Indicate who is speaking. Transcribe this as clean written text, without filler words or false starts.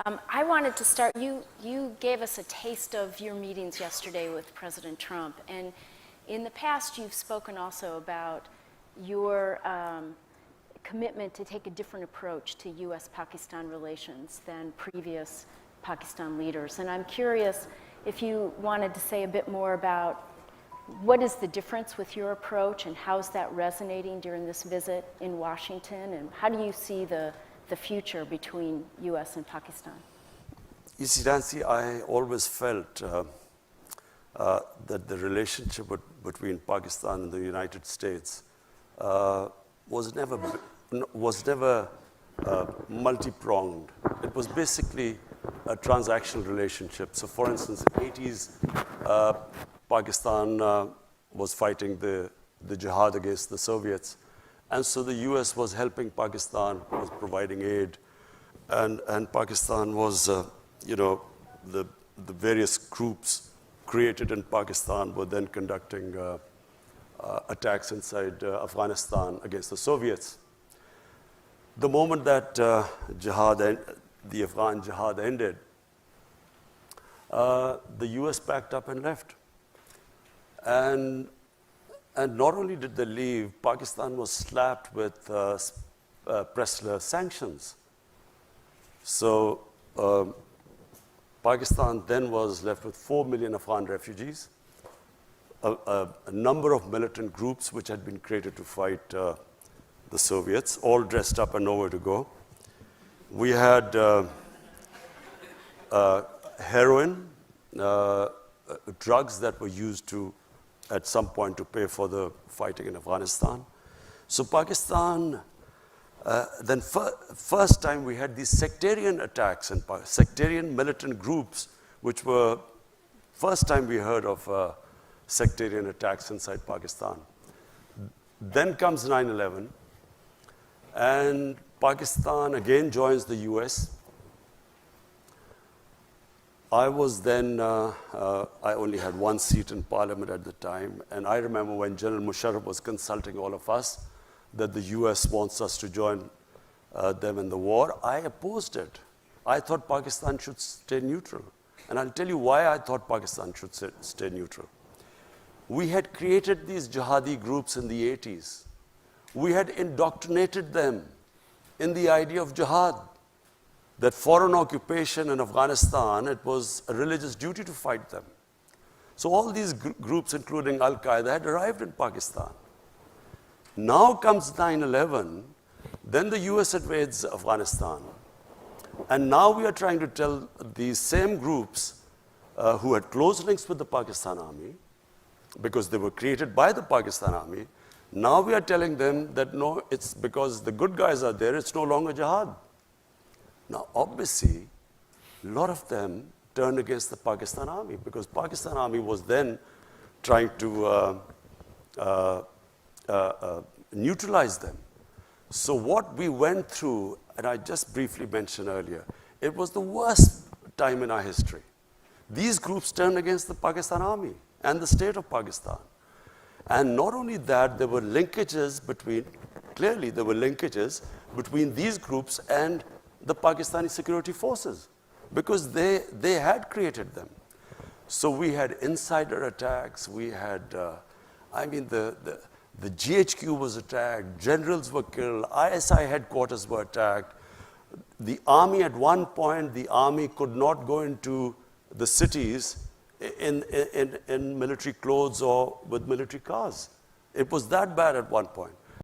Speaker 1: I wanted to start, you gave us a taste of your meetings yesterday with President Trump, and in the past you've spoken also about your commitment to take a different approach to U.S.-Pakistan relations than previous Pakistan leaders. And I'm curious if you wanted to say a bit more about what is the difference with your approach and how's that resonating during this visit in Washington, and how do you see the future between U.S. and Pakistan?
Speaker 2: You see, Nancy, I always felt that the relationship between Pakistan and the United States was never multi-pronged. It was basically a transactional relationship. So, for instance, in the 80s, Pakistan was fighting the jihad against the Soviets. And so the US was helping Pakistan, was providing aid. And Pakistan was, the various groups created in Pakistan were then conducting attacks inside Afghanistan against the Soviets. The moment that the Afghan jihad ended, the US packed up and left. And not only did they leave, Pakistan was slapped with Pressler sanctions. So Pakistan then was left with 4 million Afghan refugees, a number of militant groups which had been created to fight the Soviets, all dressed up and nowhere to go. We had heroin, drugs that were used at some point to pay for the fighting in Afghanistan. So Pakistan, then first time we had these sectarian attacks and sectarian militant groups, which were first time we heard of sectarian attacks inside Pakistan. Then comes 9/11, and Pakistan again joins the US. I was then, I only had one seat in parliament at the time, and I remember when General Musharraf was consulting all of us that the US wants us to join them in the war. I opposed it. I thought Pakistan should stay neutral. And I'll tell you why I thought Pakistan should stay neutral. We had created these jihadi groups in the 80s. We had indoctrinated them in the idea of jihad, that foreign occupation in Afghanistan, it was a religious duty to fight them. So all these groups, including Al-Qaeda, had arrived in Pakistan. Now comes 9/11, then the US invades Afghanistan. And now we are trying to tell these same groups who had close links with the Pakistan army, because they were created by the Pakistan army, now we are telling them that no, it's because the good guys are there, it's no longer jihad. Now, obviously, a lot of them turned against the Pakistan army, because Pakistan army was then trying to neutralize them. So what we went through, and I just briefly mentioned earlier, it was the worst time in our history. These groups turned against the Pakistan army and the state of Pakistan. And not only that, there were linkages between these groups and the Pakistani security forces, because they had created them. So we had insider attacks, we had, the GHQ was attacked, generals were killed, ISI headquarters were attacked. The army, at one point, the army could not go into the cities in military clothes or with military cars. It was that bad at one point.